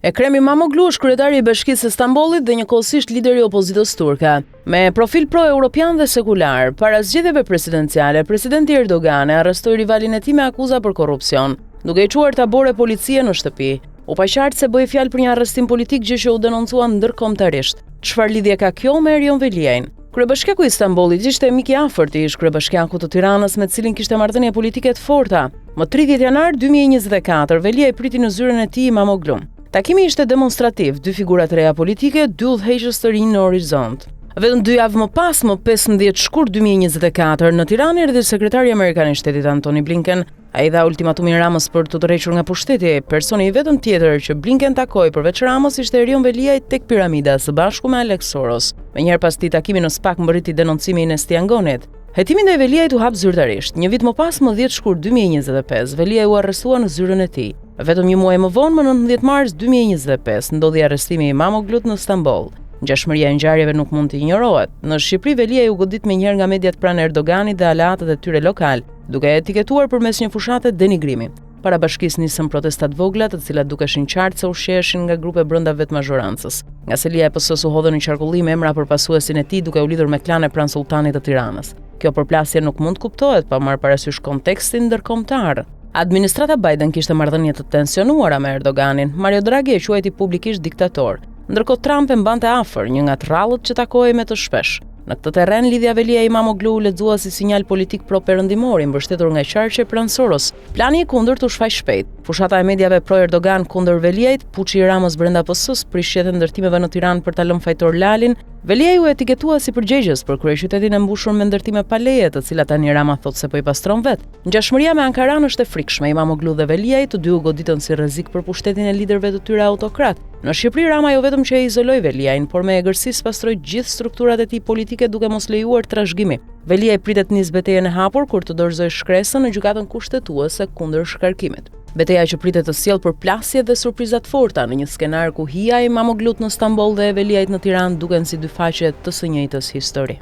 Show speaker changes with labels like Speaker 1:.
Speaker 1: Ekrem İmamoğlu është kryetari i Bashkisë së Stambollit dhe njëkohësisht lideri i opozitës turke. Me profil pro-europian dhe sekular, para zgjedhjeve presidenciale, presidenti Erdogan e arrestoi rivalin e tij me akuza për korrupsion, duke i çuar tabore policie në shtëpi. U pa qartë se bëi fjalë për një arrestim politik, gjë që u denoncua ndërkombëtarisht. Çfarë lidhje ka kjo me Erion Veliajin? Kryebashkiaku i Stambollit ishte mik i afërt i ish-kryebashkiakut të Tiranës me të cilin kishte marrëdhënie politike të forta. Më 30 janar 2024, Veliaj priti në zyrën e tij Imamoglu. Takimi ishte demonstrativ, dy figura të reja politike, dy udhëheqës të rinj në horizont. Vetëm 2 javë më pas, më 15 shkurt 2024, në Tiranë erdhi sekretari amerikan i shtetit Antony Blinken. Ai dha ultimatumin Ramës për të tërhequr nga pushteti. Personi i vetëm tjetër që Blinken takoi përveç Ramës ishte Erion Veliaj tek piramida së bashku me Alex Soros. Menjëherë pas këtij takimi në SPAK mbërriti denoncimi i Ines Tiangonit. Hetimi ndaj Veliajit u hap zyrtarisht. Një vit më pas, më 10 shkurt 2025, Veliaj u arrestua në zyrën e tij. Vetëm një muaj më vonë, më 19 mars 2025, ndodhi arrestimi i Imamoglut në Stamboll. Ngjashmëria e ngjarjeve nuk mund të injorohet. Në Shqipëri Veliaj u godit menjëherë nga mediat pranë Erdoganit dhe aleatët e tyre lokal, duke e etiketuar përmes një fushate denigrimi. Para bashkisë nisën protestat vogla, të cilat dukeshin qartë se ushqeheshin nga grupe brenda vetë mazhorancës. Nga selia e PS-s u hodhën në qarkullim emra për pasuesin e tij, duke u lidhur me klane pranë sultanit të Tiranës. Kjo përplasje nuk mund kuptohet pa marrë parasysh kontekstin ndërkombëtar. Administrata Biden kishte marrëdhënie të tensionuara me Erdoganin. Mario Draghi e quajti publikisht diktator. Ndërkohë Trump e mbante afër një nga trallët që takohej me të shpesh. Në këtë terren, lidhja Veliaj Imamoglu u lexua si sinjal politik pro-perëndimor i mbështetur nga qarqe pranë Soros. Plani i kundërt u shfaq shpejt. Fushata e mediave pro-Erdogan kundër Veliajit, puçi i Ramës brenda PS-s, prishjet e ndërtimeve në Tiranë për ta lënë fajtor Lalin, Veliaj u etiketua si përgjegjës për kryeqytetin e mbushur me ndërtime pa leje, të cilat tani Rama thotë se po i pastron vet. Ngjashmëria me Ankaran është e frikshme. Imamoglu dhe Veliaj, të dy u goditën si rrezik për pushtetin e liderëve të tyre autokrat. Në Shqipëri Rama jo vetëm që e izoloi Veliajin, por me egërsisë pastroi gjithë strukturat e tij politike duke mos lejuar trashëgimi. Veliaj pritet nis betejën e hapur kur të dorëzoj shkresën në gjykatën kushtetuese kundër shkarkimit. Beteja që pritet të sjellë përplasje dhe surpriza të forta në një skenar ku hija e Imamoglut në Stamboll dhe e Veliajit në Tiranë duken si dy faqe të së njëjtës histori.